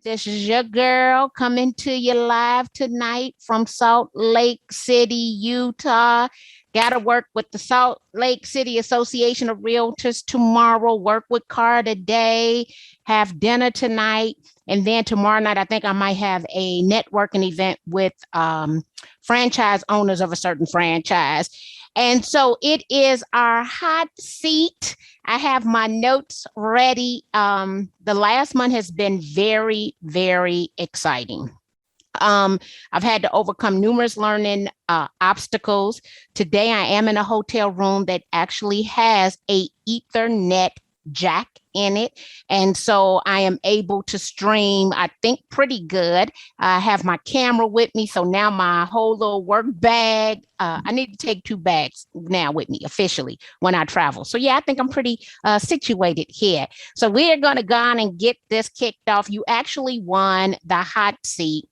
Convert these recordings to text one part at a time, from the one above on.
This is your girl coming to you live tonight from Salt Lake City, Utah. Got to work with the Salt Lake City Association of Realtors tomorrow, work with Car today, have dinner tonight. And then tomorrow night, I think I might have a networking event with franchise owners of a certain franchise. And so it is our hot seat. I have my notes ready. The last month has been very, very exciting. I've had to overcome numerous learning obstacles. Today, I am in a hotel room that actually has a Ethernet jack in it. And so I am able to stream, I think, pretty good. I have my camera with me. So now my whole little work bag, I need to take 2 bags now with me officially when I travel. So yeah, I think I'm pretty situated here. So we are going to go on and get this kicked off. You actually won the hot seat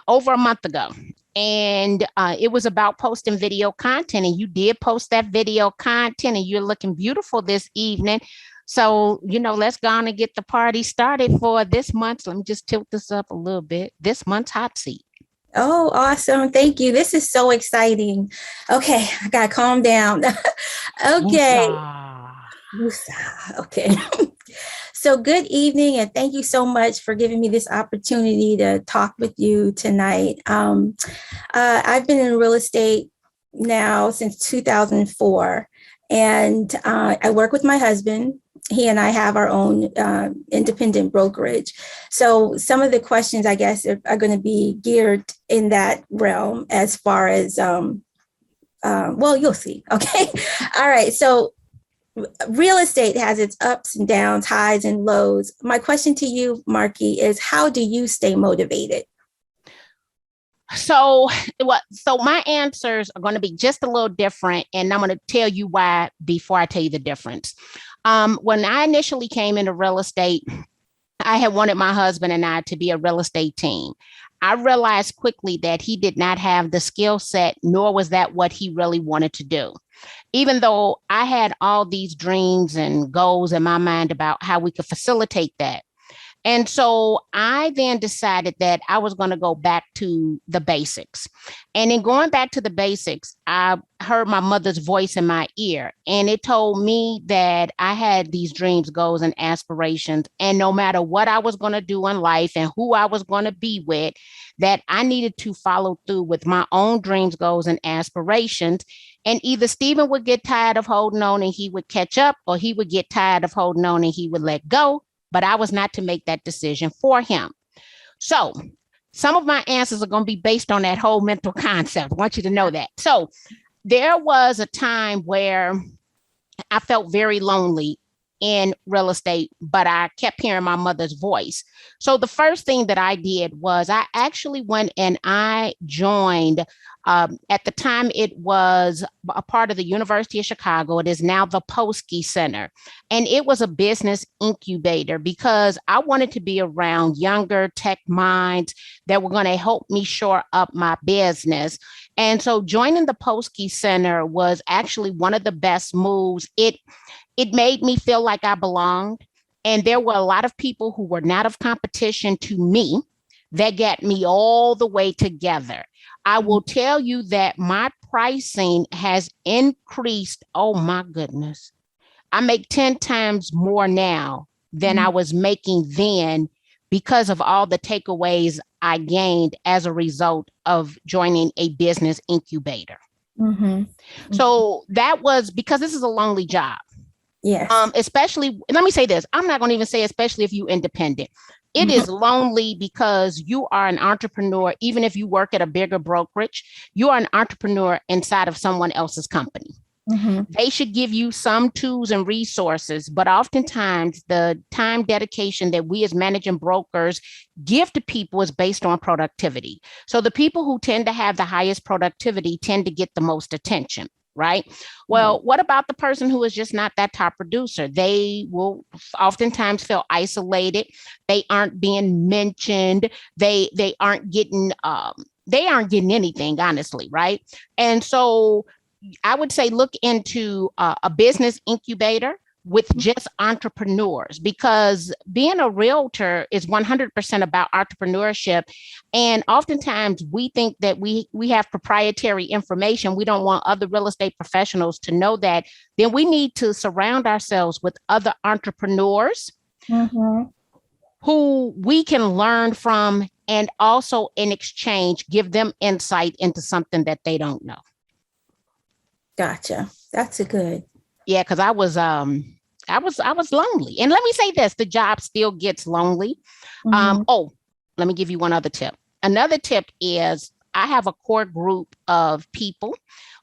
over a month ago. And it was about posting video content, and you did post that video content, and you're looking beautiful this evening. So, let's go on and get the party started for this month. Let me just tilt this up a little bit. This month's hot seat. Oh, awesome. Thank you. This is so exciting. Okay, I got to calm down. Okay. Okay. So good evening, and thank you so much for giving me this opportunity to talk with you tonight. I've been in real estate now since 2004, and I work with my husband. He and I have our own independent brokerage. So some of the questions, I guess, are going to be geared in that realm as far as, well, you'll see. Okay. All right. So real estate has its ups and downs, highs and lows. My question to you, Marky, is how do you stay motivated? So my answers are going to be just a little different, and I'm going to tell you why before I tell you the difference. When I initially came into real estate, I had wanted my husband and I to be a real estate team. I realized quickly that he did not have the skill set, nor was that what he really wanted to do. Even though I had all these dreams and goals in my mind about how we could facilitate that. And so I then decided that I was going to go back to the basics. And in going back to the basics, I heard my mother's voice in my ear, and it told me that I had these dreams, goals, and aspirations. And no matter what I was going to do in life and who I was going to be with, that I needed to follow through with my own dreams, goals, and aspirations. And either Stephen would get tired of holding on and he would catch up, or he would get tired of holding on and he would let go. But I was not to make that decision for him. So some of my answers are going to be based on that whole mental concept. I want you to know that. So there was a time where I felt very lonely in real estate, but I kept hearing my mother's voice. So the first thing that I did was I actually went and I joined, at the time it was a part of the University of Chicago. It is now the Polsky Center. And it was a business incubator because I wanted to be around younger tech minds that were going to help me shore up my business. And so joining the Polsky Center was actually one of the best moves. It made me feel like I belonged. And there were a lot of people who were not of competition to me that got me all the way together. I will tell you that my pricing has increased. Oh my goodness. I make 10 times more now than I was making then because of all the takeaways I gained as a result of joining a business incubator. Mm-hmm. So that was because this is a lonely job. Yes. Especially, let me say this. I'm not going to even say, especially if you're independent. It is lonely because you are an entrepreneur. Even if you work at a bigger brokerage, you are an entrepreneur inside of someone else's company. They should give you some tools and resources, but oftentimes the time dedication that we as managing brokers give to people is based on productivity. So the people who tend to have the highest productivity tend to get the most attention. Right. Well, what about the person who is just not that top producer? They will oftentimes feel isolated. They aren't being mentioned. They aren't getting anything, honestly. Right. And so I would say look into a business incubator with just entrepreneurs, because being a realtor is 100% about entrepreneurship. And oftentimes we think that we have proprietary information. We don't want other real estate professionals to know that. Then we need to surround ourselves with other entrepreneurs who we can learn from, and also in exchange, give them insight into something that they don't know. Gotcha. That's a good. Yeah, because I was lonely. And let me say this, the job still gets lonely. Let me give you one other tip. Another tip is I have a core group of people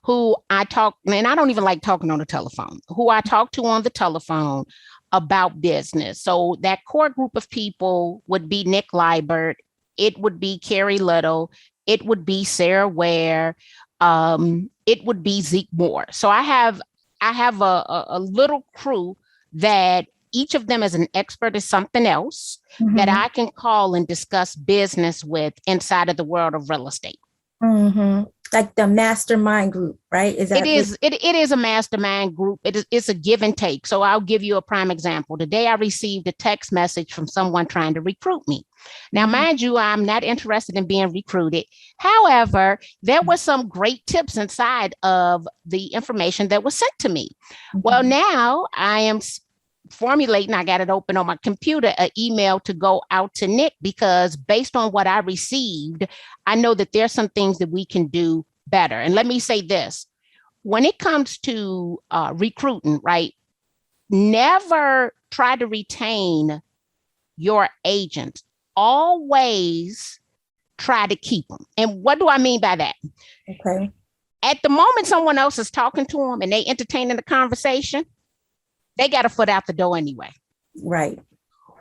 who I talk, and I don't even like talking on the telephone, who I talk to on the telephone about business. So that core group of people would be Nick Liebert, it would be Carrie Little, it would be Sarah Ware, it would be Zeke Moore. So I have a little crew that each of them is an expert in something else that I can call and discuss business with inside of the world of real estate. Like the mastermind group, right? Is that it is a mastermind group. It's a give and take. So I'll give you a prime example. Today I received a text message from someone trying to recruit me. Now, mind you, I'm not interested in being recruited. However, there were some great tips inside of the information that was sent to me. Well, now I am formulating, I got it open on my computer, an email to go out to Nick, because based on what I received, I know that there's some things that we can do better. And let me say this, when it comes to recruiting, right? Never try to retain your agent. Always try to keep them. And what do I mean by that? Okay. At the moment someone else is talking to them and they entertaining the conversation, they got a foot out the door anyway. Right.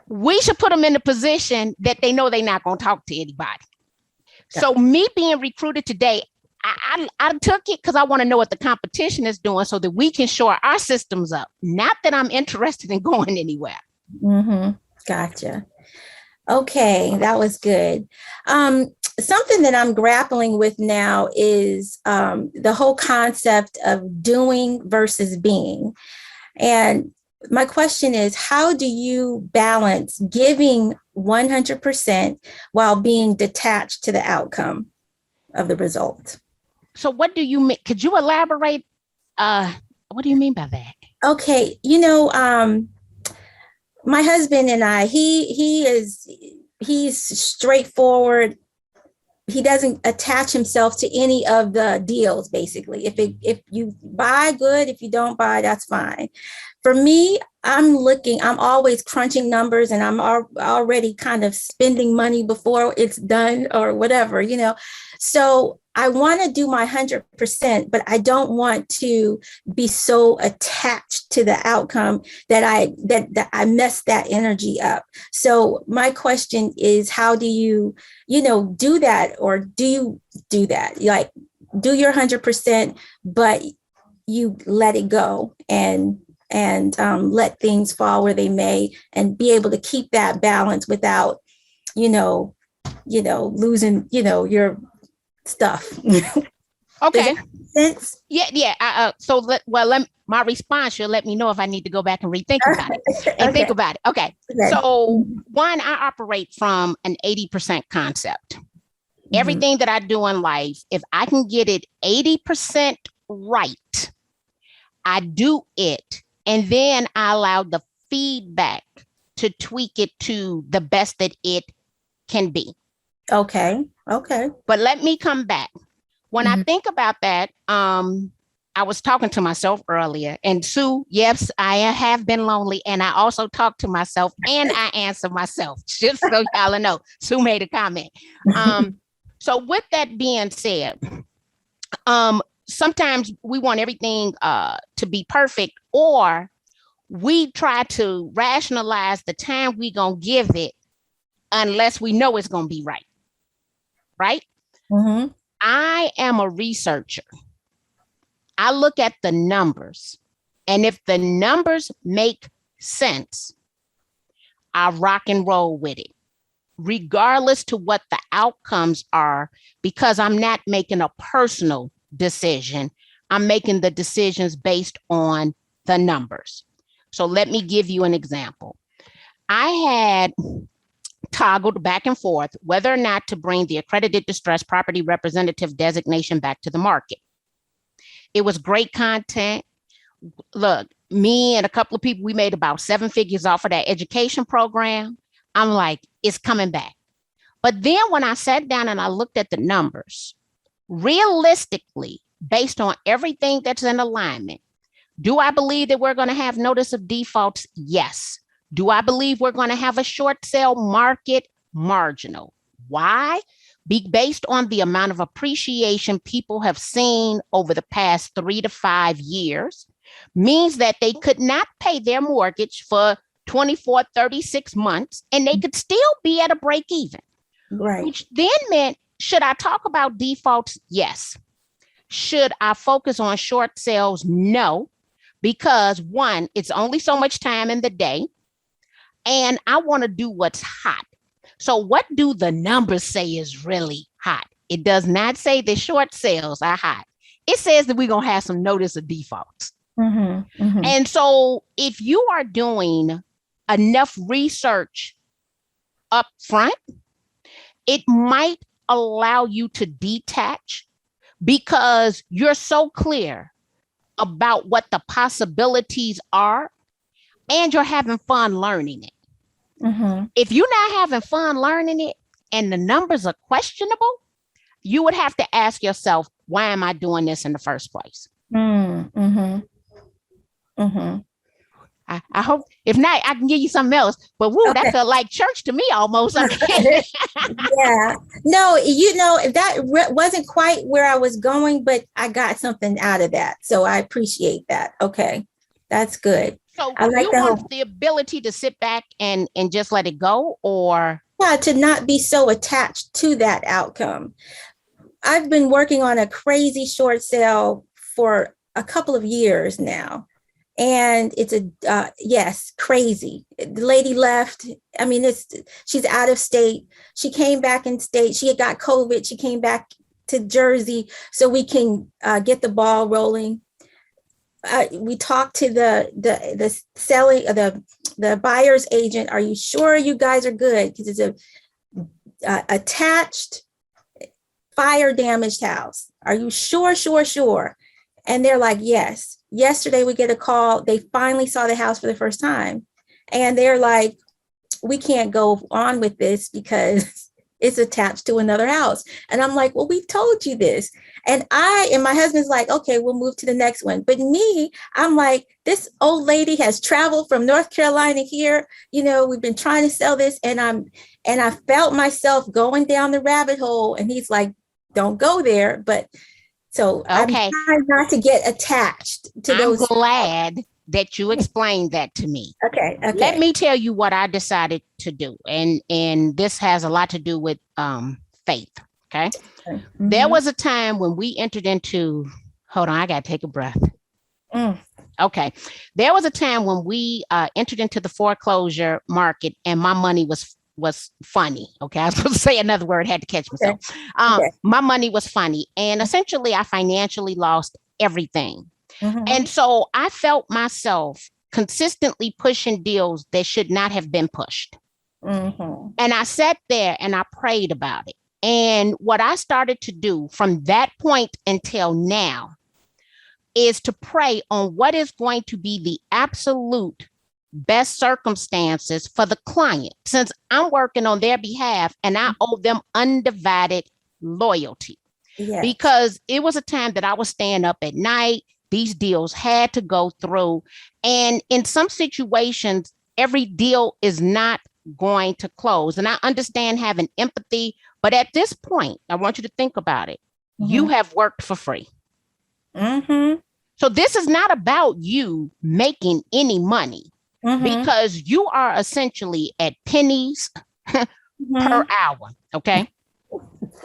We should put them in a position that they know they're not going to talk to anybody. Yeah. So me being recruited today, I took it because I want to know what the competition is doing so that we can shore our systems up. Not that I'm interested in going anywhere. Gotcha. Okay, that was good. Something that I'm grappling with now is the whole concept of doing versus being. And my question is, how do you balance giving 100% while being detached to the outcome of the result? So what do you mean? Could you elaborate? What do you mean by that? Okay, my husband and I, he's straightforward. He doesn't attach himself to any of the deals, basically. If you buy, good. If you don't buy, that's fine. For me, I'm always crunching numbers, and I'm already kind of spending money before it's done or whatever, So I want to do my 100%, but I don't want to be so attached to the outcome that I mess that energy up. So my question is, how do you, do that, or do you do that? Like, do your 100%, but you let it go and let things fall where they may, and be able to keep that balance without, losing, your stuff. Okay. Sense? Yeah. My response, you'll let me know if I need to go back and rethink about it and think about it. Okay. So one, I operate from an 80% concept. Everything that I do in life, if I can get it 80% right, I do it. And then I allow the feedback to tweak it to the best that it can be. Okay. But let me come back. When I think about that, I was talking to myself earlier, and Sue, yes, I have been lonely, and I also talk to myself and I answer myself, just so y'all know. Sue made a comment. So with that being said, sometimes we want everything to be perfect, or we try to rationalize the time we gonna give it unless we know it's gonna be right. Right? I am a researcher. I look at the numbers, and if the numbers make sense, I rock and roll with it, regardless to what the outcomes are, because I'm not making a personal decision. I'm making the decisions based on the numbers. So let me give you an example. I had toggled back and forth whether or not to bring the accredited distressed property representative designation back to the market. It was great content. Look, me and a couple of people, we made about 7 figures off of that education program. I'm like, it's coming back. But then when I sat down and I looked at the numbers, realistically, based on everything that's in alignment, do I believe that we're going to have notice of defaults? Yes. Do I believe we're going to have a short sale market? Marginal. Why? Based on the amount of appreciation people have seen over the past 3 to 5 years, means that they could not pay their mortgage for 24, 36 months, and they could still be at a break even. Right. Which then meant, should I talk about defaults? Yes. Should I focus on short sales? No, because one, it's only so much time in the day, and I want to do what's hot. So what do the numbers say is really hot? It does not say that short sales are hot. It says that we're going to have some notice of defaults. Mm-hmm, mm-hmm. And so if you are doing enough research up front, it might allow you to detach because you're so clear about what the possibilities are and you're having fun learning it. Mm-hmm. If you're not having fun learning it and the numbers are questionable, you would have to ask yourself, why am I doing this in the first place? Mm-hmm. Mm-hmm. I hope, if not, I can give you something else. But woo, Okay. that felt like church to me almost. Yeah. No, that wasn't quite where I was going, but I got something out of that. So I appreciate that. Okay. That's good. So I like you want the ability to sit back and just let it go, or? Yeah, to not be so attached to that outcome. I've been working on a crazy short sale for a couple of years now. And it's yes, crazy. The lady left. I mean, she's out of state. She came back in state. She had got COVID. She came back to Jersey so we can get the ball rolling. We talked to the selling, the buyer's agent. Are you sure you guys are good? Because it's a attached, fire damaged house. Are you sure? And they're like, yes. Yesterday we get a call. They finally saw the house for the first time. And they're like, we can't go on with this because it's attached to another house. And I'm like, well, we told you this. And my husband's like, okay, we'll move to the next one. But me, I'm like, this old lady has traveled from North Carolina here. You know, we've been trying to sell this. And I felt myself going down the rabbit hole. And he's like, don't go there. But so okay. I'm trying not to get attached to those. I'm glad that you explained that to me. Okay. Let me tell you what I decided to do. And this has a lot to do with faith. Okay. Mm-hmm. There was a time when we entered into, hold on, I got to take a breath. Okay. There was a time when we entered into the foreclosure market and my money was funny. Okay. I was supposed to say another word, had to catch myself. Okay. My money was funny. And essentially I financially lost everything. Mm-hmm. And so I felt myself consistently pushing deals that should not have been pushed. Mm-hmm. And I sat there and I prayed about it. And what I started to do from that point until now is to pray on what is going to be the absolute best circumstances for the client, since I'm working on their behalf and I owe them undivided loyalty. Yes. Because it was a time that I was staying up at night. These deals had to go through. And in some situations, every deal is not going to close. And I understand having empathy, but at this point, I want you to think about it. Mm-hmm. You have worked for free. Mm-hmm. So this is not about you making any money. Mm-hmm. Because you are essentially at pennies per hour. Okay.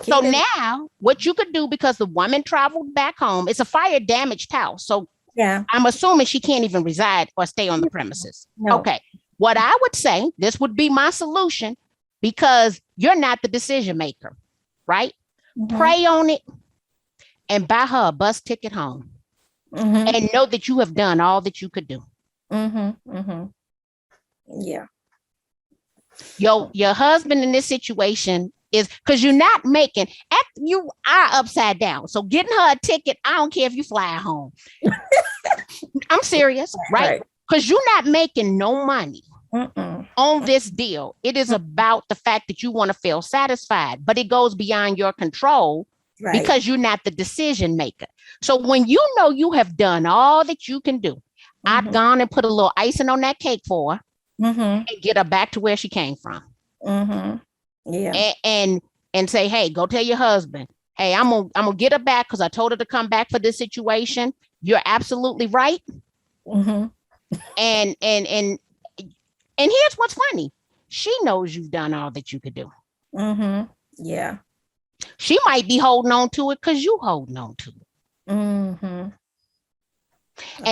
So now what you could do, because the woman traveled back home, it's a fire damaged house. So yeah, I'm assuming she can't even reside or stay on the premises. No. Okay. What I would say, this would be my solution, because you're not the decision maker, right? Mm-hmm. Pray on it and buy her a bus ticket home and know that you have done all that you could do. Yeah. Your husband in this situation is because you're not making, you are upside down. So getting her a ticket, I don't care if you fly home. I'm serious, right? Because you're not making no money on this deal. It is about the fact that you want to feel satisfied, but it goes beyond your control because you're not the decision maker. So when you know you have done all that you can do, I've gone and put a little icing on that cake for her and get her back to where she came from. Yeah. And say, hey, go tell your husband, hey, I'm gonna get her back because I told her to come back for this situation. You're absolutely right. And here's what's funny. She knows you've done all that you could do. Yeah. She might be holding on to it because you holding on to it. And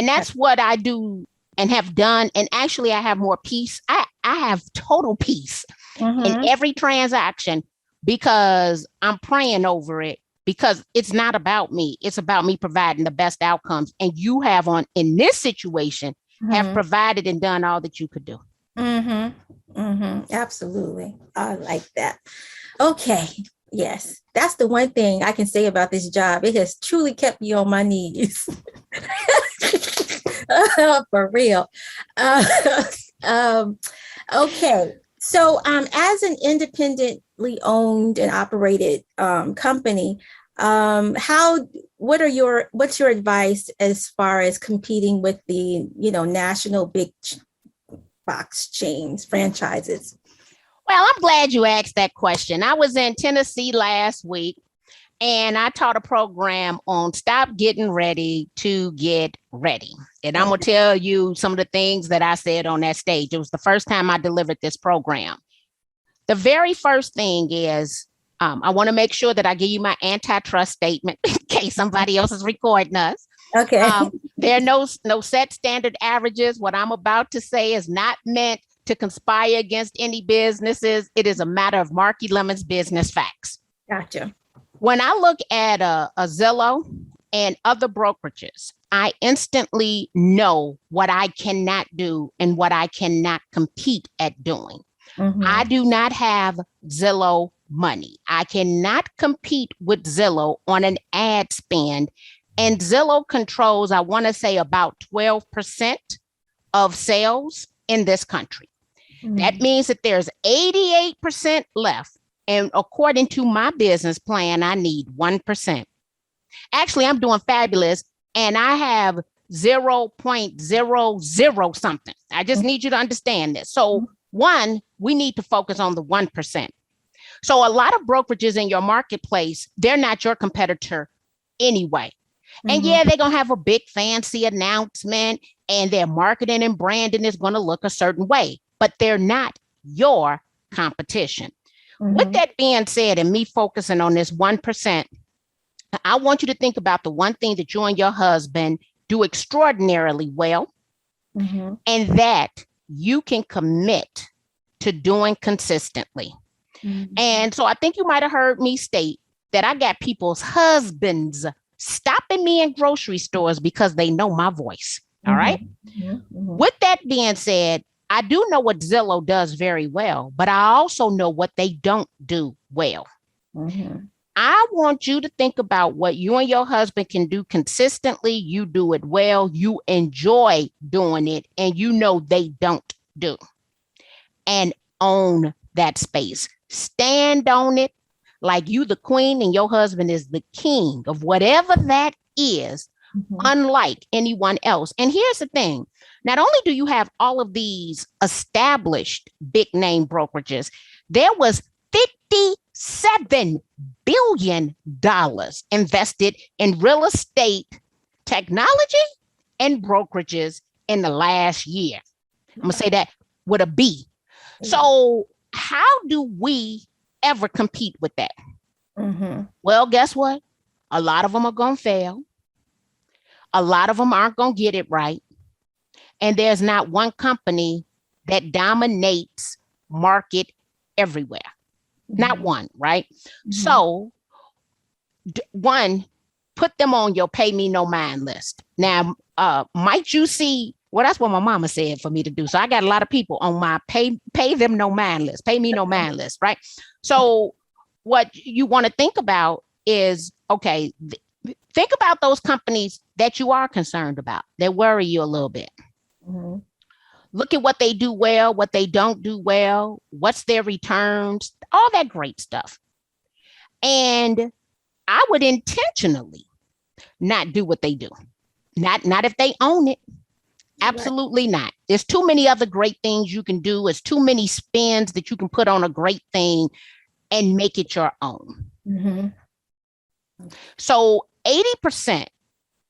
that's what I do and have done. And actually, I have more peace. I have total peace in every transaction because I'm praying over it, because it's not about me. It's about me providing the best outcomes. And you have in this situation, have provided and done all that you could do. Absolutely. I like that. Okay. Yes. That's the one thing I can say about this job. It has truly kept me on my knees. For real. Okay. So as an independently owned and operated company, what's your advice as far as competing with the, national big box chains, franchises? Well, I'm glad you asked that question. I was in Tennessee last week and I taught a program on stop getting ready to get ready. And I'm going to tell you some of the things that I said on that stage. It was the first time I delivered this program. The very first thing is I want to make sure that I give you my antitrust statement in case somebody else is recording us. Okay. There are no set standard averages. What I'm about to say is not meant to conspire against any businesses. It is a matter of Marky Lemon's business facts. Gotcha. When I look at a Zillow and other brokerages, I instantly know what I cannot do and what I cannot compete at doing. I do not have Zillow money. I cannot compete with Zillow on an ad spend. And Zillow controls, I want to say, about 12% of sales in this country. That means that there's 88% left. And according to my business plan, I need 1%. Actually, I'm doing fabulous. And I have 0.00 something. I just need you to understand this. So one, we need to focus on the 1%. So a lot of brokerages in your marketplace, they're not your competitor anyway. And yeah, they're going to have a big fancy announcement and their marketing and branding is going to look a certain way, but they're not your competition. With that being said, and me focusing on this 1%, I want you to think about the one thing that you and your husband do extraordinarily well, and that you can commit to doing consistently. And so I think you might have heard me state that I got people's husbands stopping me in grocery stores because they know my voice. All right. With that being said, I do know what Zillow does very well, but I also know what they don't do well. I want you to think about what you and your husband can do consistently. You do it well. You enjoy doing it, and you know they don't do. And own that space. Stand on it like you the queen and your husband is the king of whatever that is, unlike anyone else. And here's the thing. Not only do you have all of these established big name brokerages, there was $57 billion invested in real estate technology and brokerages in the last year. I'm going to say that with a B. So how do we ever compete with that? Well, guess what? A lot of them are going to fail. A lot of them aren't going to get it right. And there's not one company that dominates market everywhere. Not one, right? So one, put them on your pay me no mind list. Now, might you see Well, that's what my mama said for me to do. So I got a lot of people on my pay them no mind list, pay me no mind list, right? So what you want to think about is, okay, think about those companies that you are concerned about, that worry you a little bit. Mm-hmm. Look at what they do well, what they don't do well, what's their returns, all that great stuff. And I would intentionally not do what they do. Not if they own it. Absolutely not. There's too many other great things you can do. There's too many spins that you can put on a great thing and make it your own. Mm-hmm. So 80%,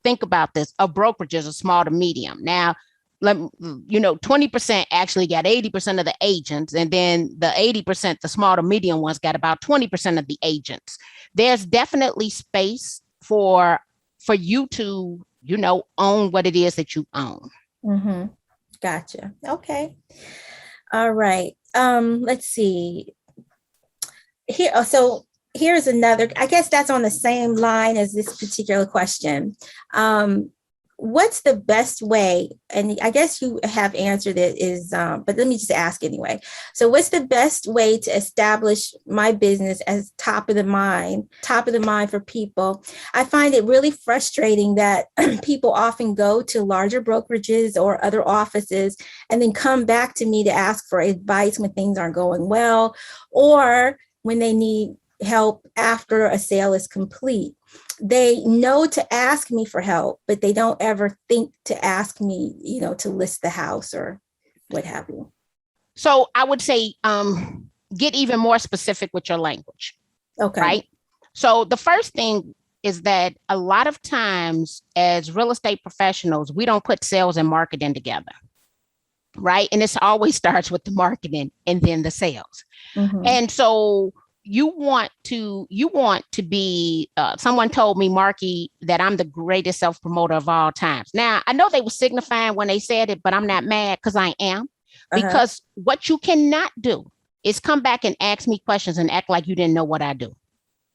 think about this, of brokerages are small to medium. Now, 20% actually got 80% of the agents, and then the 80%, the small to medium ones, got about 20% of the agents. There's definitely space for you to, own what it is that you own. Mm-hmm. Gotcha. Okay. All right. Let's see. Here, so here's another, I guess that's on the same line as this particular question. What's the best way? And I guess you have answered it but let me just ask anyway. So what's the best way to establish my business as top of the mind for people? I find it really frustrating that people often go to larger brokerages or other offices and then come back to me to ask for advice when things aren't going well, or when they need help after a sale is complete. They know to ask me for help, but they don't ever think to ask me, to list the house or what have you. So I would say, get even more specific with your language. Okay. Right. So the first thing is that a lot of times as real estate professionals, we don't put sales and marketing together. Right. And this always starts with the marketing and then the sales. Mm-hmm. And so you want to be, someone told me, Marky, that I'm the greatest self-promoter of all times. Now, I know they were signifying when they said it, but I'm not mad because I am. Because what you cannot do is come back and ask me questions and act like you didn't know what I do.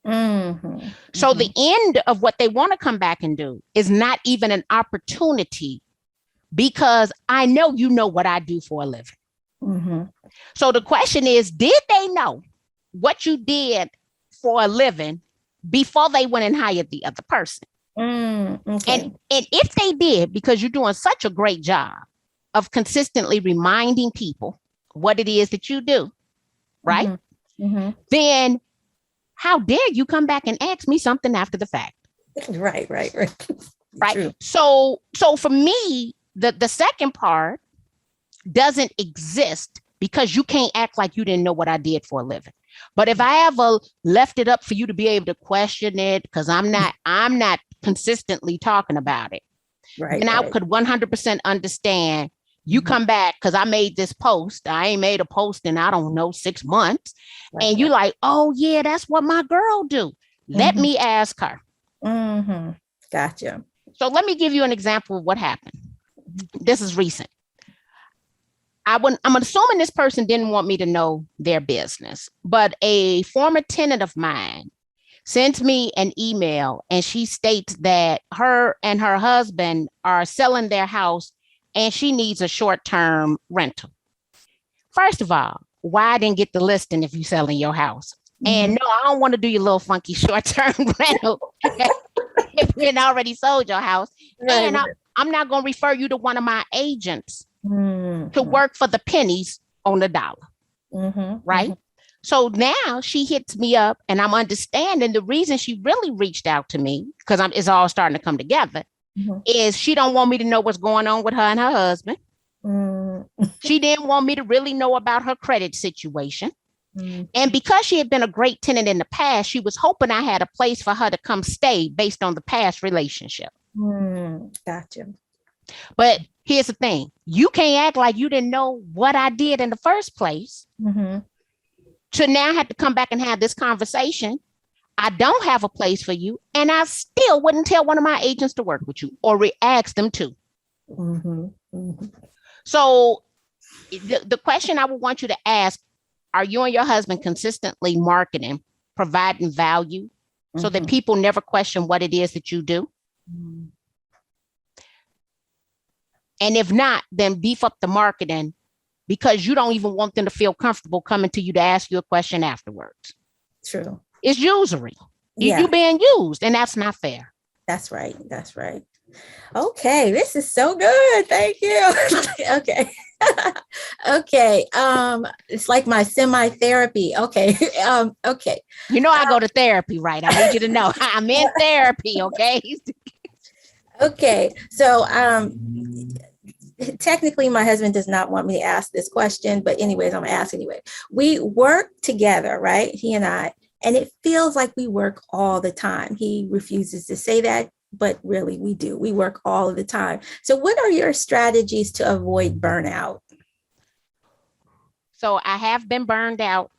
Mm-hmm. So the end of what they want to come back and do is not even an opportunity, because I know you know what I do for a living. Mm-hmm. So the question is, did they know what you did for a living before they went and hired the other person? Okay. And if they did, because you're doing such a great job of consistently reminding people what it is that you do, right? Mm-hmm. Mm-hmm. Then how dare you come back and ask me something after the fact? Right. True. So for me, the second part doesn't exist, because you can't act like you didn't know what I did for a living. But if I ever left it up for you to be able to question it, because I'm not consistently talking about it, right, then I could 100% understand. You come back because I made this post. I ain't made a post in, I don't know, 6 months. Right, and you like, oh yeah, that's what my girl do. Let me ask her. Mm-hmm. Gotcha. So let me give you an example of what happened. This is recent. I'm assuming this person didn't want me to know their business, but a former tenant of mine sends me an email, and she states that her and her husband are selling their house and she needs a short-term rental. First of all, why I didn't get the listing if you're selling your house? Mm-hmm. And no, I don't want to do your little funky short-term rental if you already sold your house. Right. And I'm not going to refer you to one of my agents to work for the pennies on the dollar. Mm-hmm. Right. Mm-hmm. So now she hits me up, and I'm understanding the reason she really reached out to me, because it's all starting to come together, is she don't want me to know what's going on with her and her husband. She didn't want me to really know about her credit situation. And because she had been a great tenant in the past, she was hoping I had a place for her to come stay based on the past relationship. Gotcha. But here's the thing. You can't act like you didn't know what I did in the first place. To now have to come back and have this conversation. I don't have a place for you, and I still wouldn't tell one of my agents to work with you or ask them to. So the question I would want you to ask, are you and your husband consistently marketing, providing value so that people never question what it is that you do? And if not, then beef up the marketing, because you don't even want them to feel comfortable coming to you to ask you a question afterwards. True. It's usury. Yeah. You're being used, and that's not fair. That's right. That's right. Okay, this is so good. Thank you. Okay. Okay. It's like my semi-therapy. Okay. Okay. You know, I go to therapy, right? I need you to know I'm in therapy, okay? Okay. So technically my husband does not want me to ask this question, but anyways, I'm gonna ask anyway. We work together, right? He and I, and it feels like we work all the time. He refuses to say that, but really we do. We work all of the time. So what are your strategies to avoid burnout? So I have been burned out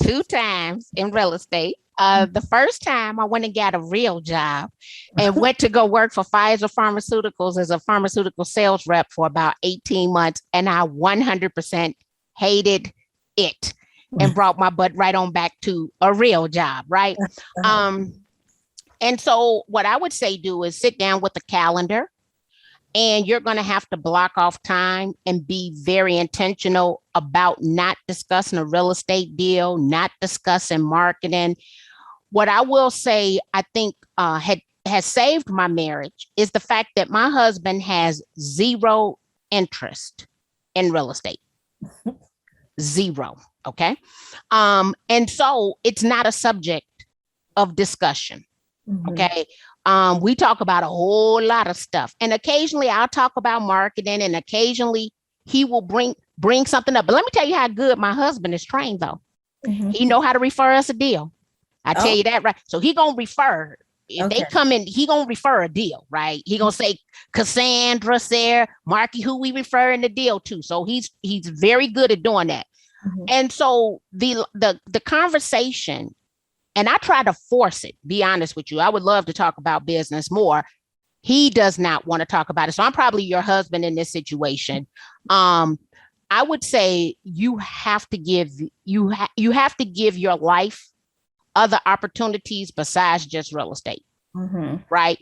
2 times in real estate. The first time I went and got a real job and went to go work for Pfizer Pharmaceuticals as a pharmaceutical sales rep for about 18 months. And I 100% hated it and brought my butt right on back to a real job, right? And so what I would say do is sit down with a calendar, and you're going to have to block off time and be very intentional about not discussing a real estate deal, not discussing marketing. What I will say, I think has saved my marriage is the fact that my husband has zero interest in real estate. Zero. Okay. And so it's not a subject of discussion. Okay. We talk about a whole lot of stuff, and occasionally I'll talk about marketing, and occasionally he will bring something up. But let me tell you how good my husband is trained, though. He know how to refer us a deal. I tell you that, right? So he gonna refer. If they come in, he gonna refer a deal, right? He gonna say, Cassandra, Sarah, Marky, who we referring the deal to. So he's very good at doing that. And so the conversation, and I try to force it, be honest with you. I would love to talk about business more. He does not want to talk about it. So I'm probably your husband in this situation. I would say you have to give your life other opportunities besides just real estate, right?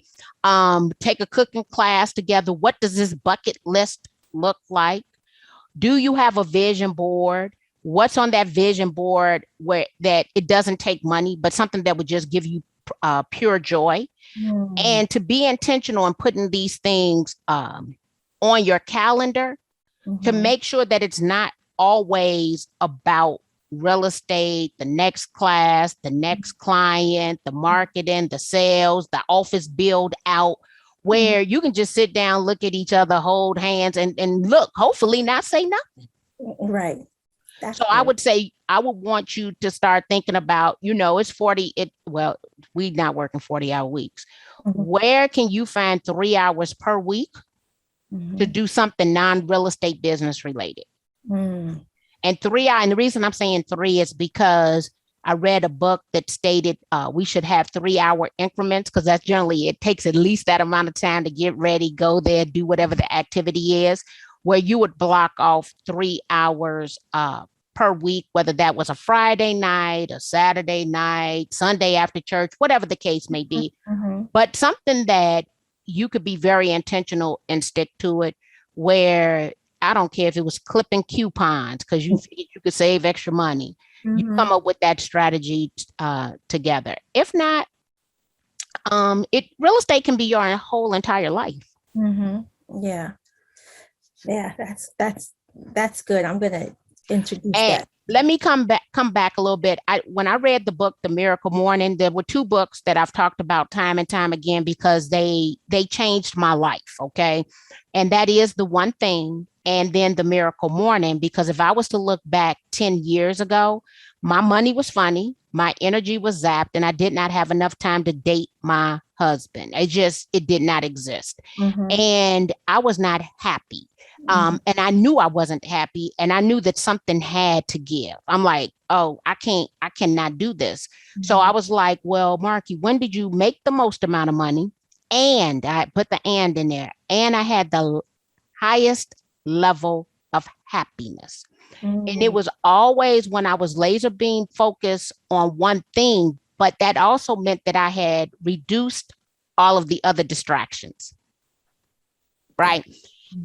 Take a cooking class together. What does this bucket list look like? Do you have a vision board? What's on that vision board where that it doesn't take money, but something that would just give you pure joy? And to be intentional in putting these things on your calendar to make sure that it's not always about real estate, the next class, the next client, the marketing, the sales, the office build out, where you can just sit down, look at each other, hold hands, and look, hopefully not say nothing. Right. So I would say I would want you to start thinking about, it's 40. We're not working 40-hour weeks. Where can you find 3 hours per week to do something non-real estate business related? And 3 hours, and the reason I'm saying 3 is because I read a book that stated we should have 3-hour increments, because that's generally, it takes at least that amount of time to get ready, go there, do whatever the activity is, where you would block off 3 hours per week, whether that was a Friday night, a Saturday night, Sunday after church, whatever the case may be. But something that you could be very intentional and stick to it, where I don't care if it was clipping coupons because you could save extra money. You come up with that strategy together. If not, real estate can be your whole entire life. Yeah, that's good. I'm gonna introduce that. Let me come back a little bit. When I read the book, The Miracle Morning, there were 2 books that I've talked about time and time again because they changed my life. Okay. And that is The One Thing, and then The Miracle Morning, because if I was to look back 10 years ago, my money was funny, my energy was zapped, and I did not have enough time to date my husband. It did not exist. And I was not happy. And I knew I wasn't happy, and I knew that something had to give. I'm like, oh, I cannot do this. So I was like, well, Marky, when did you make the most amount of money? And I put the and in there, and I had the highest level of happiness. And it was always when I was laser beam focused on one thing, but that also meant that I had reduced all of the other distractions. Right.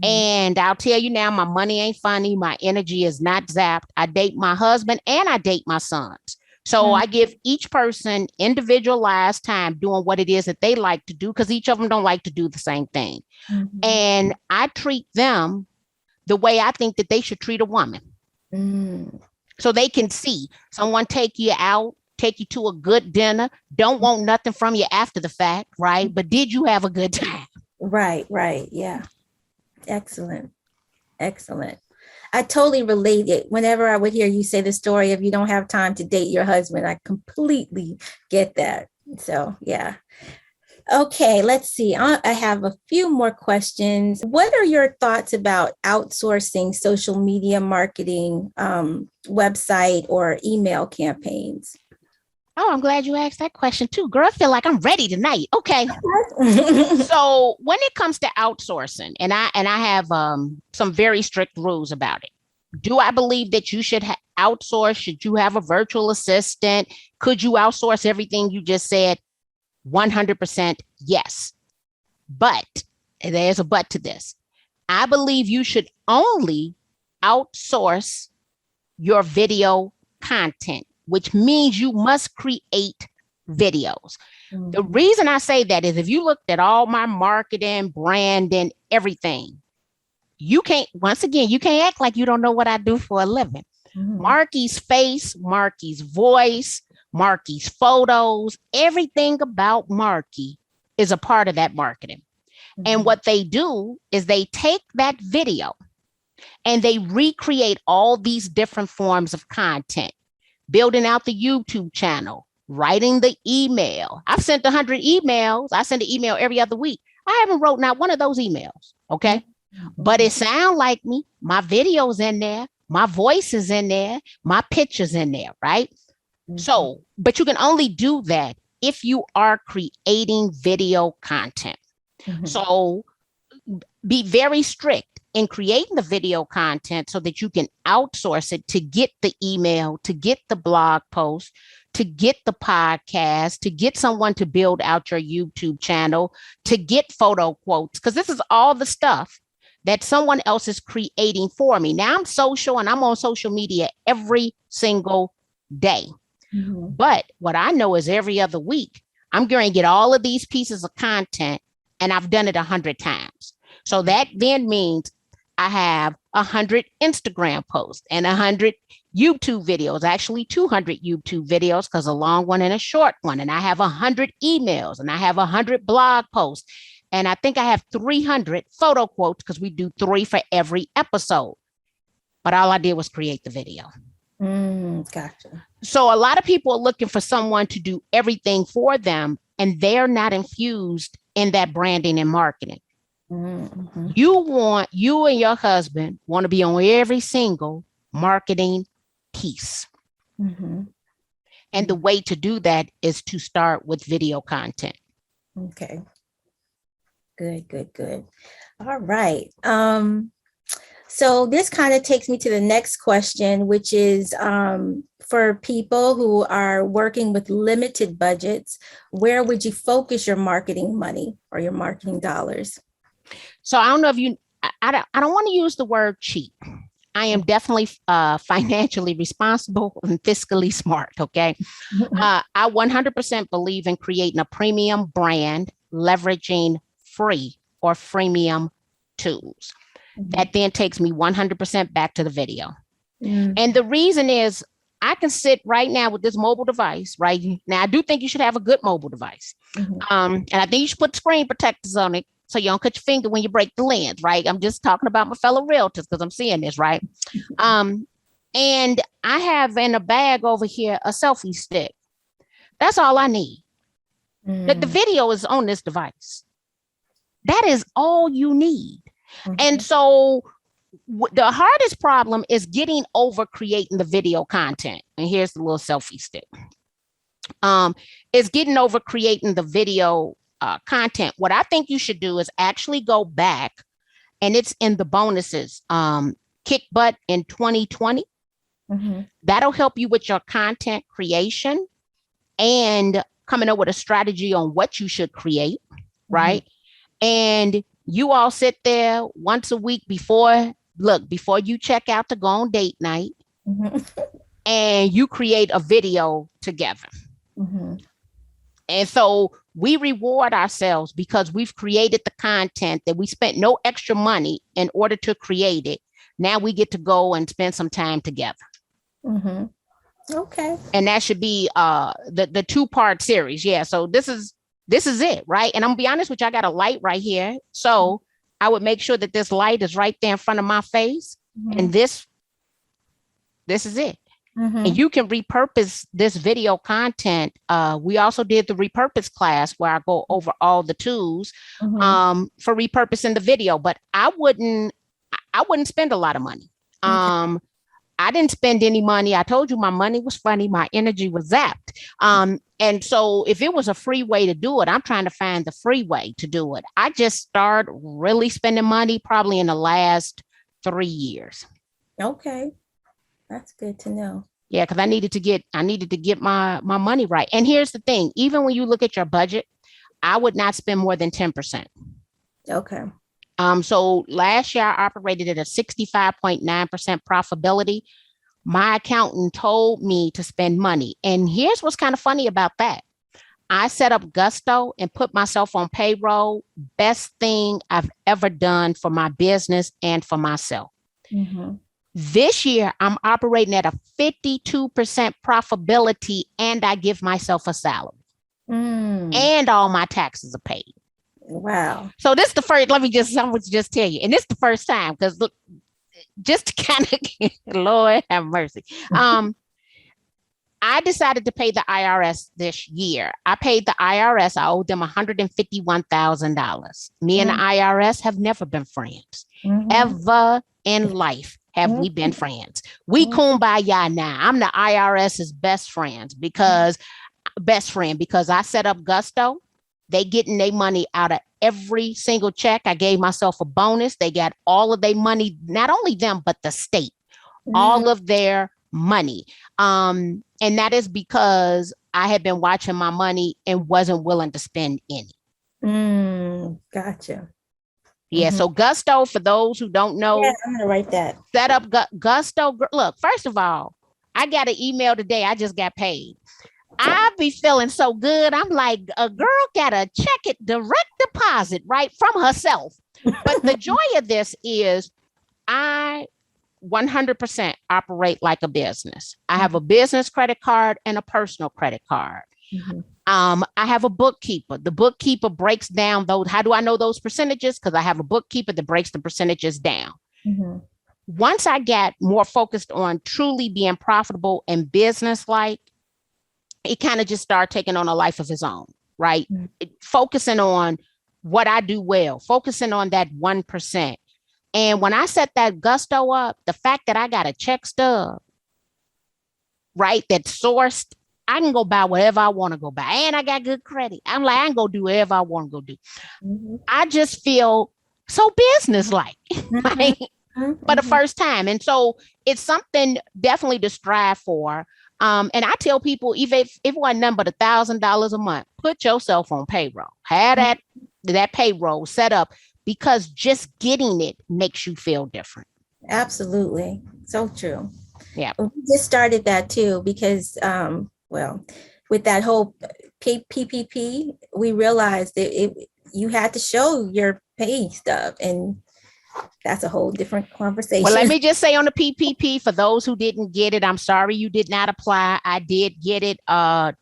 And I'll tell you now, my money ain't funny. My energy is not zapped. I date my husband and I date my sons. So I give each person individualized time doing what it is that they like to do, because each of them don't like to do the same thing. And I treat them the way I think that they should treat a woman. So they can see someone take you out, take you to a good dinner, don't want nothing from you after the fact, right? But did you have a good time? Right. Yeah. Excellent. I totally relate it. Whenever I would hear you say the story of you don't have time to date your husband, I completely get that. So, yeah. Okay, let's see. I have a few more questions. What are your thoughts about outsourcing social media marketing, website or email campaigns? Oh, I'm glad you asked that question too. Girl, I feel like I'm ready tonight. Okay. So when it comes to outsourcing, and I have some very strict rules about it. Do I believe that you should outsource? Should you have a virtual assistant? Could you outsource everything you just said? 100% yes. But there's a but to this. I believe you should only outsource your video content, which means you must create videos. The reason I say that is if you looked at all my marketing, branding, everything, you can't act like you don't know what I do for a living. Marky's face, Marky's voice, Marky's photos, everything about Marky is a part of that marketing. And what they do is they take that video and they recreate all these different forms of content, building out the YouTube channel, writing the email. I've sent 100 emails. I send an email every other week. I haven't wrote not one of those emails. Okay. But it sounds like me. My video's in there. My voice is in there. My picture's in there. Right. So, but you can only do that if you are creating video content. So be very strict in creating the video content so that you can outsource it to get the email, to get the blog post, to get the podcast, to get someone to build out your YouTube channel, to get photo quotes, because this is all the stuff that someone else is creating for me. Now I'm social and I'm on social media every single day. But what I know is every other week, I'm going to get all of these pieces of content and I've done it 100 times. So that then means I have 100 Instagram posts and 100 YouTube videos, actually 200 YouTube videos, because a long one and a short one. And I have 100 emails and I have 100 blog posts. And I think I have 300 photo quotes because we do 3 for every episode. But all I did was create the video. Gotcha. So a lot of people are looking for someone to do everything for them, and they're not infused in that branding and marketing. You and your husband want to be on every single marketing piece. And the way to do that is to start with video content. Okay. Good. All right. So this kind of takes me to the next question, which is for people who are working with limited budgets, where would you focus your marketing money or your marketing dollars? So I don't know if I don't want to use the word cheap. I am definitely financially responsible and fiscally smart. Okay. I 100% believe in creating a premium brand, leveraging free or freemium tools. That then takes me 100% back to the video. And the reason is I can sit right now with this mobile device, right? Now, I do think you should have a good mobile device. And I think you should put screen protectors on it so you don't cut your finger when you break the lens, right? I'm just talking about my fellow realtors because I'm seeing this, right? And I have in a bag over here a selfie stick. That's all I need. The video is on this device. That is all you need. And so the hardest problem is getting over creating the video content. And here's the little selfie stick. Is getting over creating the video content. What I think you should do is actually go back, and it's in the bonuses. Kick butt in 2020. That'll help you with your content creation and coming up with a strategy on what you should create, right? And You all sit there once a week before you check out to go on date night, and you create a video together. And so we reward ourselves because we've created the content that we spent no extra money in order to create it. Now we get to go and spend some time together. Okay. And that should be the 2-part series. Yeah. So this is it, right? And I'm gonna be honest with you, I got a light right here. So I would make sure that this light is right there in front of my face. And this is it. And you can repurpose this video content. We also did the repurpose class where I go over all the tools for repurposing the video, but I wouldn't spend a lot of money. I didn't spend any money. I told you my money was funny. My energy was zapped. And so if it was a free way to do it, I'm trying to find the free way to do it. I just started really spending money probably in the last 3 years. Okay. That's good to know. Yeah, because I needed to get my money right. And here's the thing, even when you look at your budget, I would not spend more than 10%. Okay. So last year I operated at a 65.9% profitability. My accountant told me to spend money. And here's what's kind of funny about that. I set up Gusto and put myself on payroll. Best thing I've ever done for my business and for myself. This year, I'm operating at a 52% profitability, and I give myself a salary. And all my taxes are paid. Wow. So this is the first, I'm gonna just tell you, and this is the first time, because look, just to kind of, Lord have mercy. I decided to pay the IRS this year. I paid the IRS. I owed them $151,000. Me and the IRS have never been friends. Ever in life have we been friends. We kumbaya now. I'm the IRS's best friend because I set up Gusto. They getting their money out of every single check. I gave myself a bonus. They got all of their money, not only them, but the state, all of their money. And that is because I had been watching my money and wasn't willing to spend any. Gotcha. Yeah. So Gusto, for those who don't know, I'm going to write that. Set up Gusto. Look, first of all, I got an email today. I just got paid. I be feeling so good. I'm like, a girl got a check it direct deposit, right, from herself. But the joy of this is I 100% operate like a business. I have a business credit card and a personal credit card. I have a bookkeeper. The bookkeeper breaks down those. How do I know those percentages? Because I have a bookkeeper that breaks the percentages down. Once I got more focused on truly being profitable and business-like, it kind of just started taking on a life of its own, right? Focusing on what I do well, focusing on that 1%. And when I set that Gusto up, the fact that I got a check stub, right, that's sourced, I can go buy whatever I want to go buy. And I got good credit. I'm like, I can go do whatever I want to go do. I just feel so business-like for the first time. And so it's something definitely to strive for. And I tell people, if it wasn't nothing but $1,000 a month, put yourself on payroll. Have that payroll set up, because just getting it makes you feel different. Absolutely. So true. Yeah. We just started that too, because, with that whole PPP, we realized that you had to show your pay stuff, and that's a whole different conversation. Well, let me just say on the PPP, for those who didn't get it, I'm sorry you did not apply. I did get it.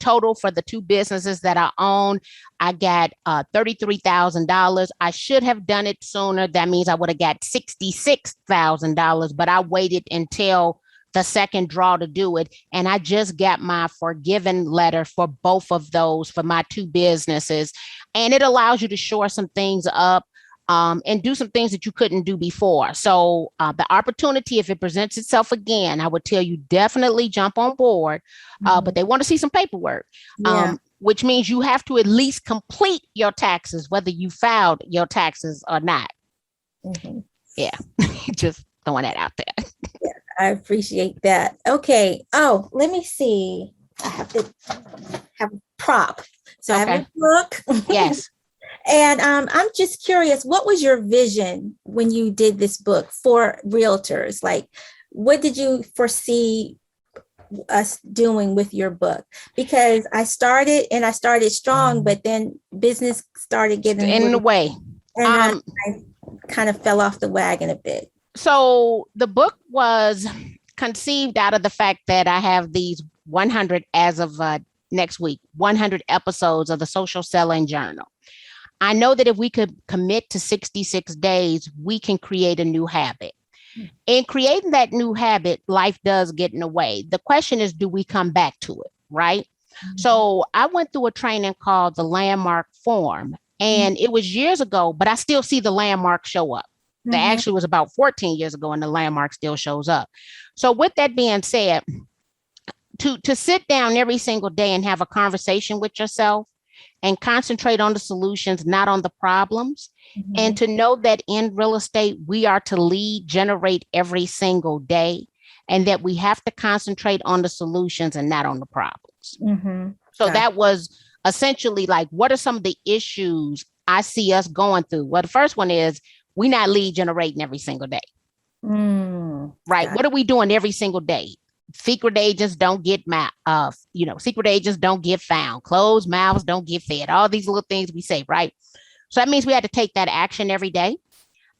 Total for the 2 businesses that I own, I got $33,000. I should have done it sooner. That means I would have got $66,000, but I waited until the second draw to do it. And I just got my forgiven letter for both of those for my 2 businesses. And it allows you to shore some things up. And do some things that you couldn't do before. So the opportunity, if it presents itself again, I would tell you definitely jump on board. But they want to see some paperwork, which means you have to at least complete your taxes, whether you filed your taxes or not. Yeah, just throwing that out there. Yeah, I appreciate that. Okay. Oh, let me see. I have to have a prop. So I have a book. Yes. And I'm just curious, what was your vision when you did this book for realtors? Like, what did you foresee us doing with your book? Because I started strong, but then business started getting in the way. and I kind of fell off the wagon a bit. So the book was conceived out of the fact that I have these 100 as of next week, 100 episodes of the Social Selling Journal. I know that if we could commit to 66 days, we can create a new habit. In creating that new habit, life does get in the way. The question is, do we come back to it, right? Mm-hmm. So I went through a training called the Landmark Form, and it was years ago, but I still see the landmark show up. That actually was about 14 years ago, and the landmark still shows up. So with that being said, to sit down every single day and have a conversation with yourself and concentrate on the solutions, not on the problems, and to know that in real estate, we are to lead generate every single day, and that we have to concentrate on the solutions and not on the problems. So that was essentially like, what are some of the issues I see us going through? Well, the first one is, we're not lead generating every single day. Right. What are we doing every single day? Secret agents don't get secret agents don't get found. Closed mouths don't get fed. All these little things we say, right? So that means we had to take that action every day.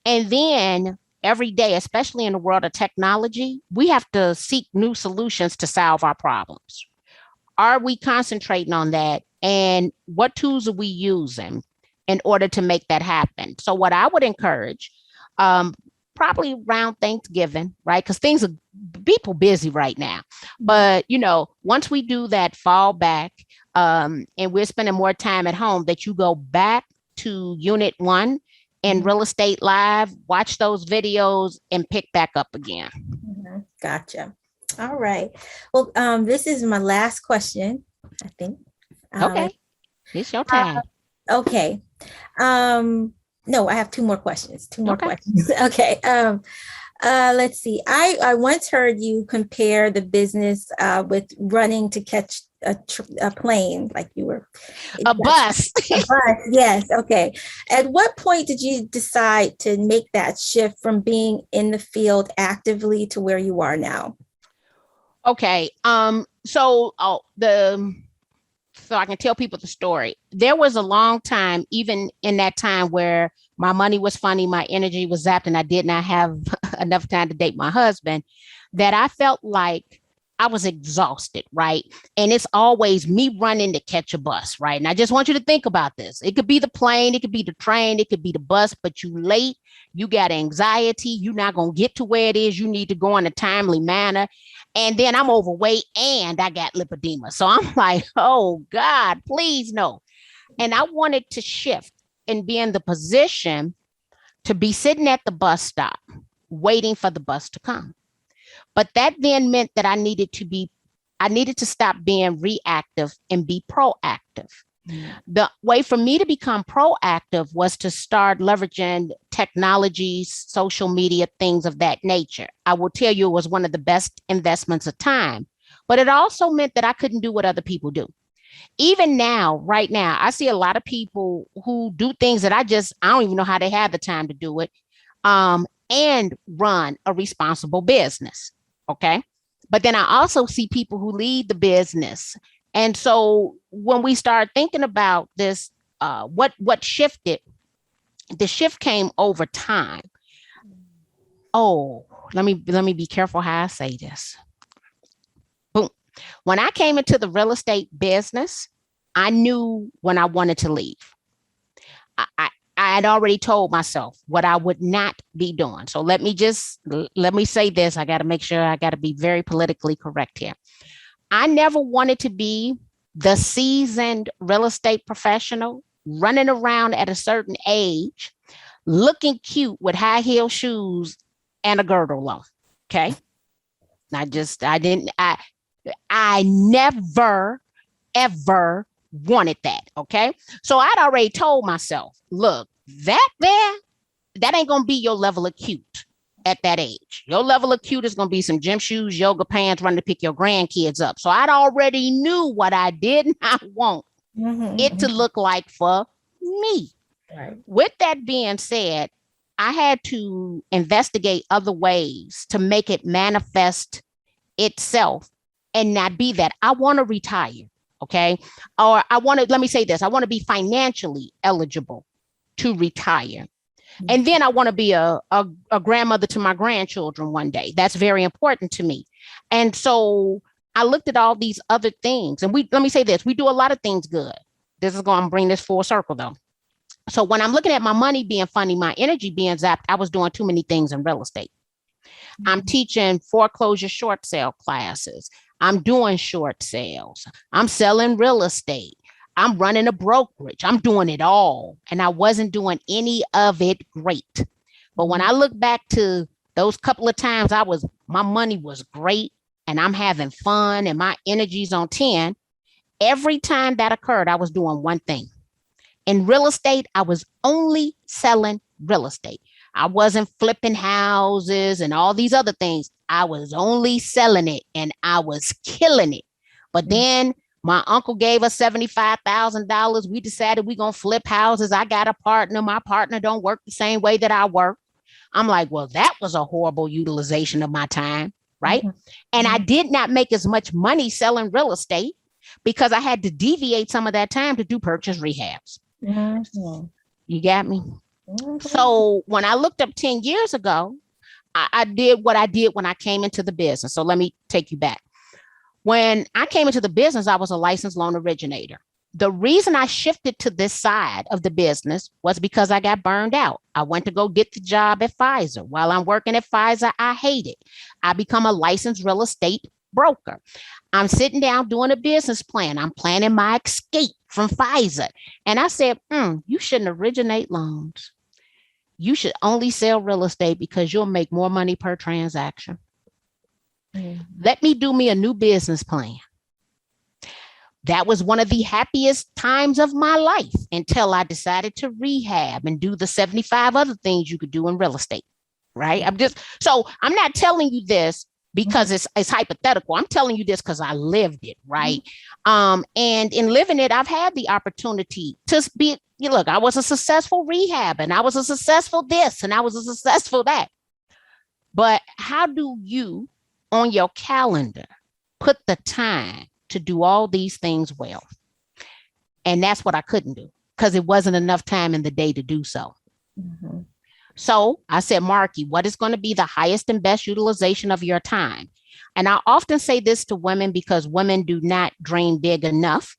And then every day, especially in the world of technology, we have to seek new solutions to solve our problems. Are we concentrating on that? And what tools are we using in order to make that happen? So what I would encourage, probably around Thanksgiving, right? Because things are people busy right now. But, once we do that fall back and we're spending more time at home, that you go back to Unit 1 and Real Estate Live, watch those videos and pick back up again. Gotcha. All right. Well, this is my last question, I think. Okay. It's your time. Okay. No, I have two more questions. Okay. Let's see. I once heard you compare the business with running to catch a plane, like you were a bus. A bus. Yes. Okay. At what point did you decide to make that shift from being in the field actively to where you are now? Okay. So I can tell people the story. There was a long time, even in that time, where my money was funny, my energy was zapped, and I did not have enough time to date my husband, that I felt like I was exhausted, right? And it's always me running to catch a bus, right? And I just want you to think about this. It could be the plane, it could be the train, it could be the bus, but you late, you got anxiety, you're not going to get to where it is you need to go in a timely manner. And then I'm overweight and I got lipedema. So I'm like, oh God, please no. And I wanted to shift and be in the position to be sitting at the bus stop, waiting for the bus to come. But that then meant that I needed to stop being reactive and be proactive. The way for me to become proactive was to start leveraging technologies, social media, things of that nature. I will tell you, it was one of the best investments of time, but it also meant that I couldn't do what other people do. Even now, right now, I see a lot of people who do things that I don't even know how they have the time to do it, and run a responsible business. Okay. But then I also see people who lead the business. And so when we start thinking about this, what shifted, the shift came over time. Oh, let me be careful how I say this. Boom. When I came into the real estate business, I knew when I wanted to leave. I had already told myself what I would not be doing. So let me say this. I got to make sure I got to be very politically correct here. I never wanted to be the seasoned real estate professional running around at a certain age, looking cute with high heel shoes and a girdle on. Okay. I never, ever wanted that. Okay. So I'd already told myself, look, that ain't going to be your level of cute at that age. Your level of cute is going to be some gym shoes, yoga pants, running to pick your grandkids up. So I'd already knew what I did not want it to look like for me. Right. With that being said, I had to investigate other ways to make it manifest itself and not be that. I want to retire. Okay. Or let me say this, I want to be financially eligible to retire. And then I want to be a grandmother to my grandchildren one day. That's very important to me. And so I looked at all these other things. And let me say this, we do a lot of things good. This is going to bring this full circle though. So when I'm looking at my money being funny, my energy being zapped, I was doing too many things in real estate. I'm teaching foreclosure short sale classes. I'm doing short sales. I'm selling real estate. I'm running a brokerage. I'm doing it all. And I wasn't doing any of it great. But when I look back to those couple of times my money was great and I'm having fun and my energy's on 10, every time that occurred, I was doing one thing. In real estate, I was only selling real estate. I wasn't flipping houses and all these other things. I was only selling it and I was killing it. But then my uncle gave us $75,000. We decided we're going to flip houses. I got a partner. My partner don't work the same way that I work. I'm like, well, that was a horrible utilization of my time, right? And I did not make as much money selling real estate because I had to deviate some of that time to do purchase rehabs. You got me? So when I looked up 10 years ago, I did what I did when I came into the business. So let me take you back. When I came into the business, I was a licensed loan originator. The reason I shifted to this side of the business was because I got burned out. I went to go get the job at Pfizer. While I'm working at Pfizer, I hate it. I become a licensed real estate broker. I'm sitting down doing a business plan. I'm planning my escape from Pfizer. And I said, you shouldn't originate loans. You should only sell real estate because you'll make more money per transaction. Let me do me a new business plan. That was one of the happiest times of my life until I decided to rehab and do the 75 other things you could do in real estate, right? I'm not telling you this because it's hypothetical. I'm telling you this because I lived it, right? And in living it, I've had the opportunity to be, look, I was a successful rehab and I was a successful this and I was a successful that. But how do you on your calendar put the time to do all these things well? And that's what I couldn't do because it wasn't enough time in the day to do so. So I said, Marky, what is going to be the highest and best utilization of your time? And I often say this to women because women do not dream big enough.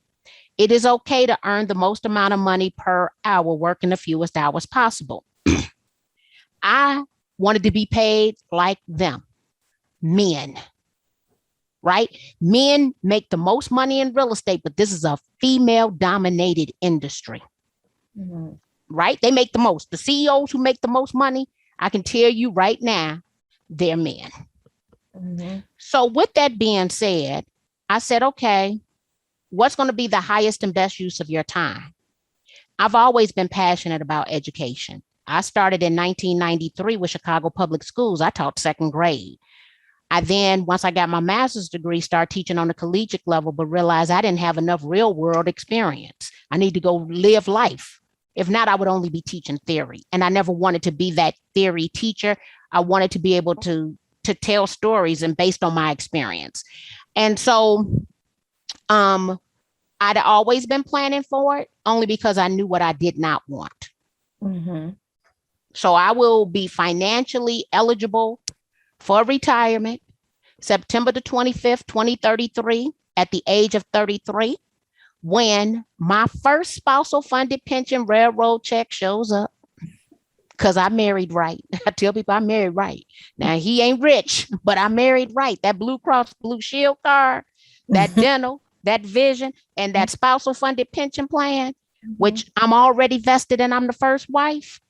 It is okay to earn the most amount of money per hour, working the fewest hours possible. I wanted to be paid like them, men, right? Men make the most money in real estate, but this is a female-dominated industry. Right? They make the most. The CEOs who make the most money, I can tell you right now, they're men. So with that being said, I said, okay, what's going to be the highest and best use of your time? I've always been passionate about education. I started in 1993 with Chicago Public Schools. I taught second grade. I then, once I got my master's degree, started teaching on the collegiate level, but realized I didn't have enough real world experience. I need to go live life. If not, I would only be teaching theory. And I never wanted to be that theory teacher. I wanted to be able to tell stories and based on my experience. And so I'd always been planning for it only because I knew what I did not want. So I will be financially eligible for retirement September the 25th, 2033 at the age of 33. When my first spousal funded pension railroad check shows up, because I married right. I tell people I married right. Now, he ain't rich, but I married right. That Blue Cross Blue Shield card, that dental, that vision, and that spousal funded pension plan, which I'm already vested and I'm the first wife.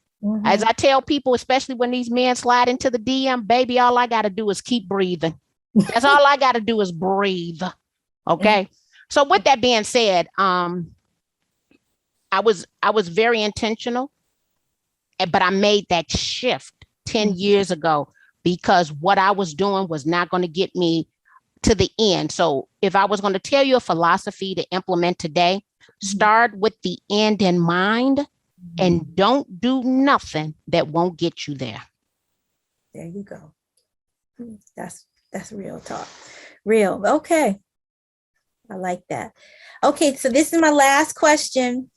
As I tell people, especially when these men slide into the DM, baby, all I got to do is keep breathing. That's all I got to do is breathe. Okay. So with that being said, I was very intentional, but I made that shift 10 years ago because what I was doing was not going to get me to the end. So if I was going to tell you a philosophy to implement today, start with the end in mind and don't do nothing that won't get you there. There you go. That's real talk. Real. Okay. I like that. Okay, so this is my last question.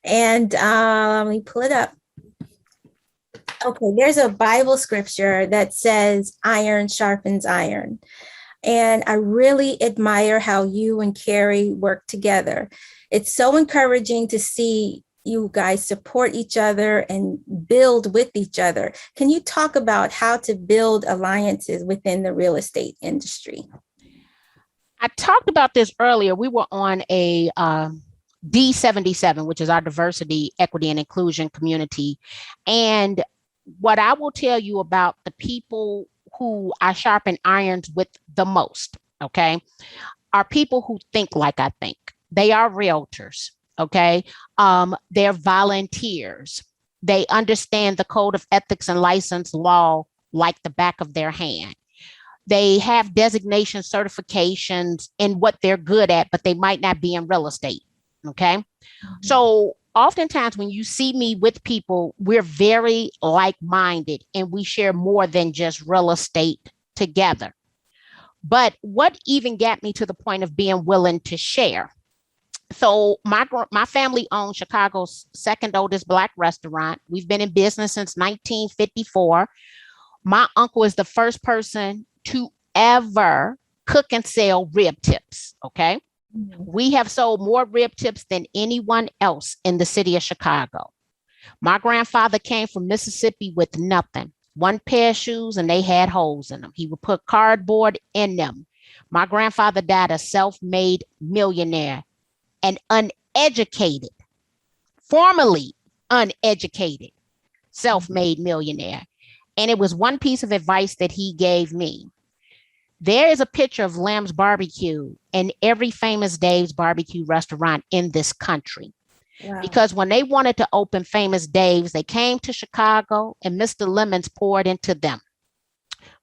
And let me pull it up. Okay, there's a Bible scripture that says iron sharpens iron. And I really admire how you and Carrie work together. It's so encouraging to see you guys support each other and build with each other. Can you talk about how to build alliances within the real estate industry? I talked about this earlier. We were on a D77, which is our diversity, equity, and inclusion community. And what I will tell you about the people who I sharpen irons with the most, okay, are people who think like I think. They are realtors, okay? They're volunteers. They understand the code of ethics and license law like the back of their hand. They have designation certifications in what they're good at, but they might not be in real estate, okay? Mm-hmm. So oftentimes when you see me with people, we're very like-minded and we share more than just real estate together. But what even got me to the point of being willing to share? So my family owns Chicago's second oldest Black restaurant. We've been in business since 1954. My uncle is the first person to ever cook and sell rib tips, okay? Mm-hmm. We have sold more rib tips than anyone else in the city of Chicago. My grandfather came from Mississippi with nothing, one pair of shoes, and they had holes in them. He would put cardboard in them. My grandfather died a self-made millionaire and uneducated, formerly uneducated, self-made millionaire. And it was one piece of advice that he gave me. There is a picture of Lamb's Barbecue in every Famous Dave's barbecue restaurant in this country. Wow. Because when they wanted to open Famous Dave's, they came to Chicago and Mr. Lemons poured into them.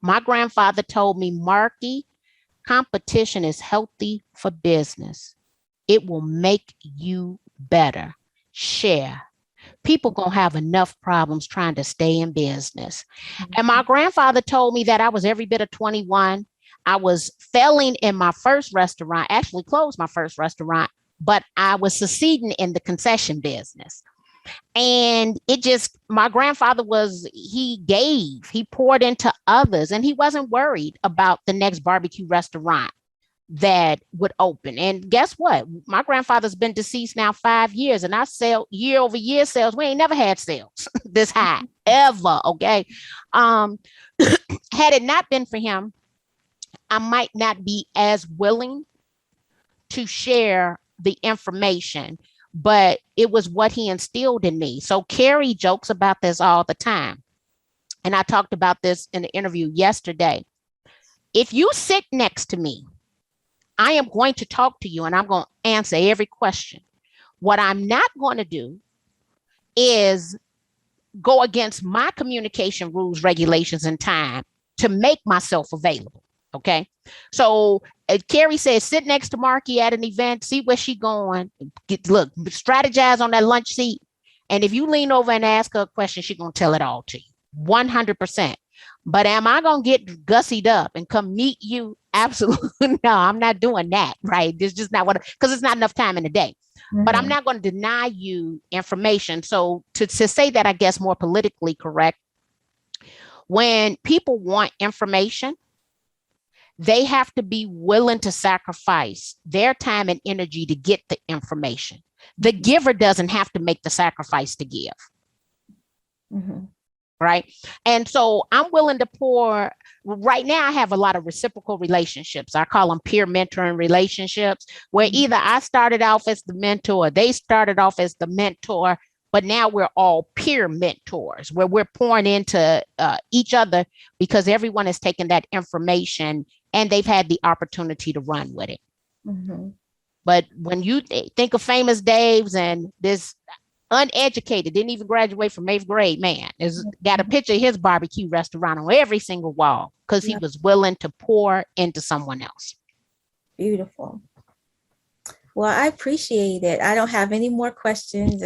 My grandfather told me, Marky, competition is healthy for business. It will make you better. Share. People gonna have enough problems trying to stay in business. Mm-hmm. And my grandfather told me that I was every bit of 21. I was failing in my first restaurant, actually closed my first restaurant, but I was succeeding in the concession business. And my grandfather he poured into others, and he wasn't worried about the next barbecue restaurant that would open. And guess what? My grandfather's been deceased now 5 years, and I sell year over year sales. We ain't never had sales this high ever. Okay. Had it not been for him, I might not be as willing to share the information, but it was what he instilled in me. So Carrie jokes about this all the time. And I talked about this in the interview yesterday. If you sit next to me, I am going to talk to you and I'm going to answer every question. What I'm not going to do is go against my communication rules, regulations, and time to make myself available. Okay. So Carrie says, sit next to Marky at an event, see where she's going, strategize on that lunch seat. And if you lean over and ask her a question, she's going to tell it all to you. 100%. But am I going to get gussied up and come meet you? Absolutely. No, I'm not doing that. Right. It's just not because it's not enough time in the day. Mm-hmm. But I'm not going to deny you information. So to say that, I guess more politically correct, when people want information, they have to be willing to sacrifice their time and energy to get the information. The giver doesn't have to make the sacrifice to give. Mm-hmm. Right. And so I'm willing to pour. Right now, I have a lot of reciprocal relationships. I call them peer mentoring relationships, where either I started off as the mentor, they started off as the mentor, but now we're all peer mentors, where we're pouring into each other because everyone has taken that information and they've had the opportunity to run with it. Mm-hmm. But when you think of Famous Dave's and this uneducated, didn't even graduate from 8th grade man has got a picture of his barbecue restaurant on every single wall because he was willing to pour into someone else. Beautiful. Well, I appreciate it. I don't have any more questions.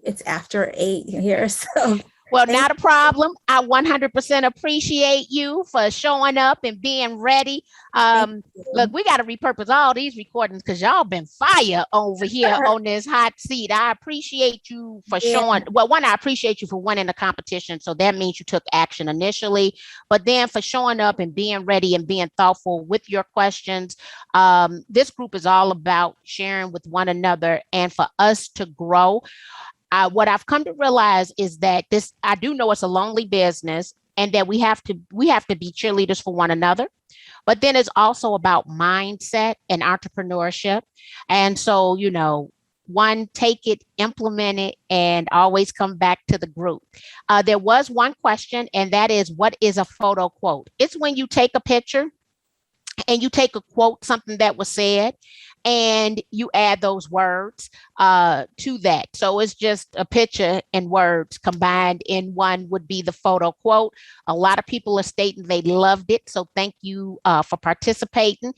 it's after 8 here. So Well, not a problem. I 100% appreciate you for showing up and being ready. Look, we got to repurpose all these recordings because y'all been fire over here on this hot seat. I appreciate you for showing. Well, one, I appreciate you for winning the competition. So that means you took action initially, but then for showing up and being ready and being thoughtful with your questions. This group is all about sharing with one another and for us to grow. What I've come to realize is that I do know it's a lonely business and that we have to be cheerleaders for one another. But then it's also about mindset and entrepreneurship. And so, one, take it, implement it, and always come back to the group. There was one question, and that is, what is a photo quote? It's when you take a picture and you take a quote, something that was said, and you add those words to that. So it's just a picture and words combined in one would be the photo quote. A lot of people are stating they loved it. So thank you for participating.